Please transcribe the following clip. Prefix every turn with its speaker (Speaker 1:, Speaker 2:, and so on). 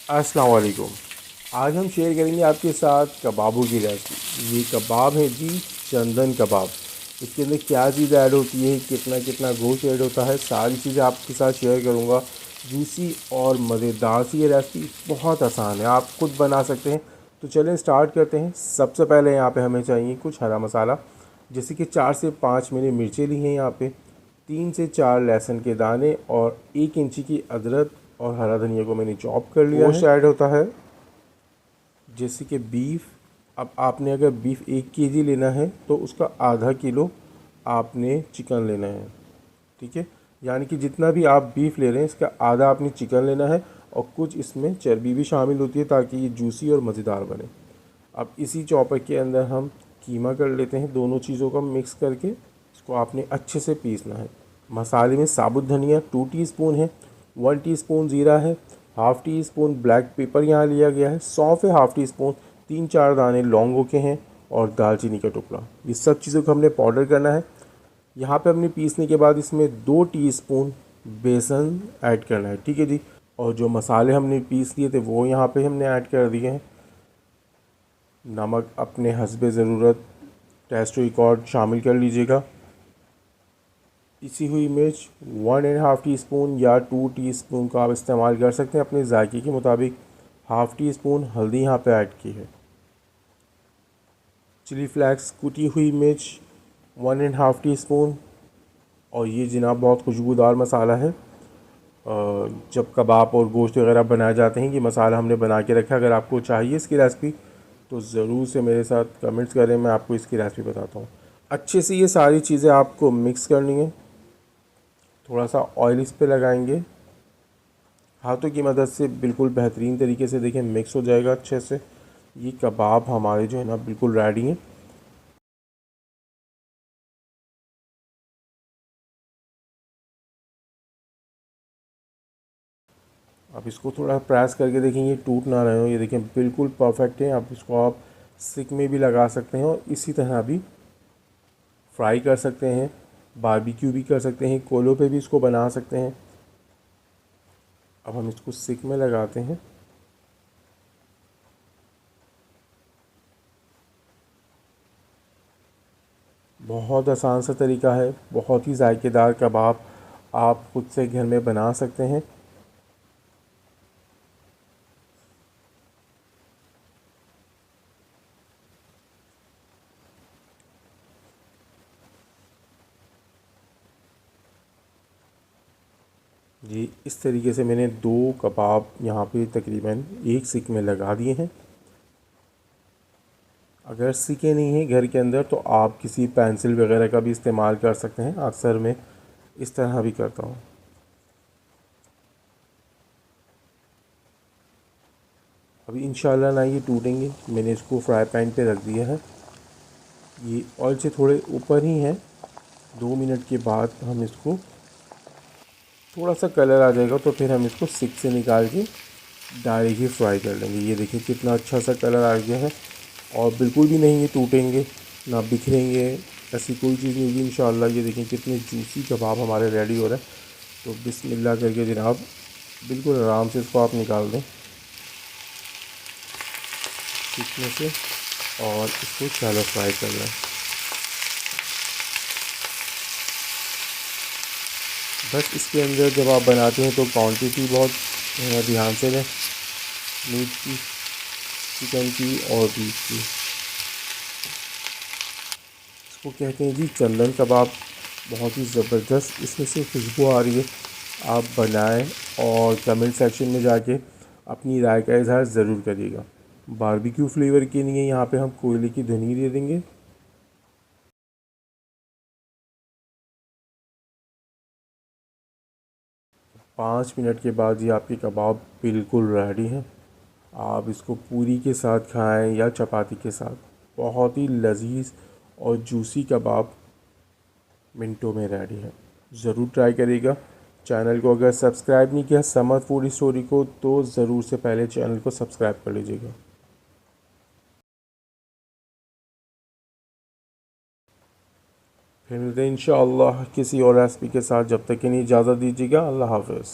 Speaker 1: अस्सलाम वालेकुम। आज हम शेयर करेंगे आपके साथ कबाबों की रेसिपी। ये कबाब है जी, चंदन कबाब। इसके अंदर क्या चीज़ ऐड होती है, कितना कितना गोश्त ऐड होता है, सारी चीज़ें आपके साथ शेयर करूँगा। जूसी और मज़ेदार सी ये रेसिपी बहुत आसान है, आप खुद बना सकते हैं। तो चलें स्टार्ट करते हैं। सबसे पहले यहाँ पे हमें चाहिए कुछ हरा मसाला, जैसे कि 4 से 5 मैंने मिर्चें ली हैं यहाँ पे, 3 से 4 लहसुन के दाने और 1 इंची की अदरक और हरा धनिया को मैंने चॉप कर लिया है। गोश्त ऐड होता है जैसे कि बीफ। अब आपने अगर बीफ 1 केजी लेना है तो उसका आधा किलो आपने चिकन लेना है, ठीक है। यानी कि जितना भी आप बीफ ले रहे हैं इसका आधा आपने चिकन लेना है, और कुछ इसमें चर्बी भी शामिल होती है ताकि ये जूसी और मज़ेदार बने। अब इसी चॉपर के अंदर हम कीमा कर लेते हैं, दोनों चीज़ों को मिक्स करके इसको आपने अच्छे से पीसना है। मसाले में साबुत धनिया 2 टीस्पून है, 1 टीस्पून ज़ीरा है, half tea spoon black pepper यहाँ लिया गया है, सौंफ है हाफ़ टी स्पून, 3-4 दाने लौंगों के हैं और दालचीनी का टुकड़ा। ये सब चीज़ों को हमने पाउडर करना है। यहाँ पे हमने पीसने के बाद इसमें 2 टीस्पून बेसन ऐड करना है, ठीक है जी। और जो मसाले हमने पीस लिए थे वो यहाँ पे हमने ऐड कर दिए हैं। नमक अपने हस्बे ज़रूरत, टेस्ट रिकॉर्ड शामिल कर लीजिएगा। पिसी हुई मिर्च 1.5 टीस्पून या 2 टीस्पून का आप इस्तेमाल कर सकते हैं अपने जायके के मुताबिक। हाफ़ टी स्पून हल्दी यहाँ पे ऐड की है। चिली फ्लेक्स कुटी हुई मिर्च 1.5 टीस्पून। और ये जनाब बहुत खुशबूदार मसाला है। जब कबाब और गोश्त वगैरह बनाए जाते हैं ये मसाला हमने बना के रखा है। अगर आपको चाहिए इसकी रेसिपी तो ज़रूर से मेरे साथ कमेंट्स करें, मैं आपको इसकी रेसिपी बताता हूँ। अच्छे से ये सारी चीज़ें आपको मिक्स करनी है। थोड़ा सा ऑयल इस पे लगाएंगे, हाथों की मदद से बिल्कुल बेहतरीन तरीके से देखें मिक्स हो जाएगा अच्छे से। ये कबाब हमारे जो है ना बिल्कुल रेडी हैं। आप इसको थोड़ा प्रेस करके देखेंगे, टूट ना रहे हो। ये देखें बिल्कुल परफेक्ट है। आप इसको आप स्टिक में भी लगा सकते हैं और इसी तरह भी फ्राई कर सकते हैं, बारबेक्यू भी कर सकते हैं, कोलों पे भी इसको बना सकते हैं। अब हम इसको स्टिक में लगाते हैं। बहुत आसान सा तरीका है, बहुत ही जायकेदार कबाब आप खुद से घर में बना सकते हैं। जी, इस तरीके से मैंने 2 कबाब यहाँ पे तकरीबन एक सिक में लगा दिए हैं। अगर सीखे नहीं हैं घर के अंदर तो आप किसी पेंसिल वगैरह का भी इस्तेमाल कर सकते हैं। अक्सर मैं इस तरह भी करता हूँ। अभी इंशाल्लाह ना ये टूटेंगे। मैंने इसको फ्राई पैन पे रख दिया है, ये ऑयल से थोड़े ऊपर ही है। 2 मिनट के बाद हम इसको थोड़ा सा कलर आ जाएगा तो फिर हम इसको सिक से निकाल के डायरेक्ट ही फ्राई कर लेंगे। ये देखिए कितना अच्छा सा कलर आ गया है और बिल्कुल भी नहीं ये टूटेंगे ना बिखरेंगे, ऐसी कोई चीज़ नहीं होगी इंशाल्लाह। ये देखें कितने जूसी कबाब हमारे रेडी हो रहे हैं। तो बिस्मिल्लाह करके जनाब बिल्कुल आराम से इसको आप निकाल दें इसमें से और इसको शैलो फ्राई कर लें। बस इसके अंदर जब आप बनाते हैं तो क्वांटिटी बहुत ध्यान से लें, मीट की, चिकन की और बीफ की। इसको कहते हैं जी चंदन कबाब। बहुत ही ज़बरदस्त इसमें से खुशबू आ रही है। आप बनाएं और कमेंट सेक्शन में जाके अपनी राय का इजहार ज़रूर करिएगा। बारबेक्यू फ्लेवर के लिए यहाँ पे हम कोयले की धनी दे देंगे। 5 मिनट के बाद ये आपके कबाब बिल्कुल रेडी हैं। आप इसको पूरी के साथ खाएं या चपाती के साथ। बहुत ही लजीज और जूसी कबाब मिनटों में रेडी है। ज़रूर ट्राई करिएगा। चैनल को अगर सब्सक्राइब नहीं किया समर फूड स्टोरी को तो ज़रूर से पहले चैनल को सब्सक्राइब कर लीजिएगा। फिर मिलते हैं इंशाअल्लाह किसी और रेसिपी के साथ। जब तक के लिए इजाज़त दीजिएगा। अल्लाह हाफ़िज़।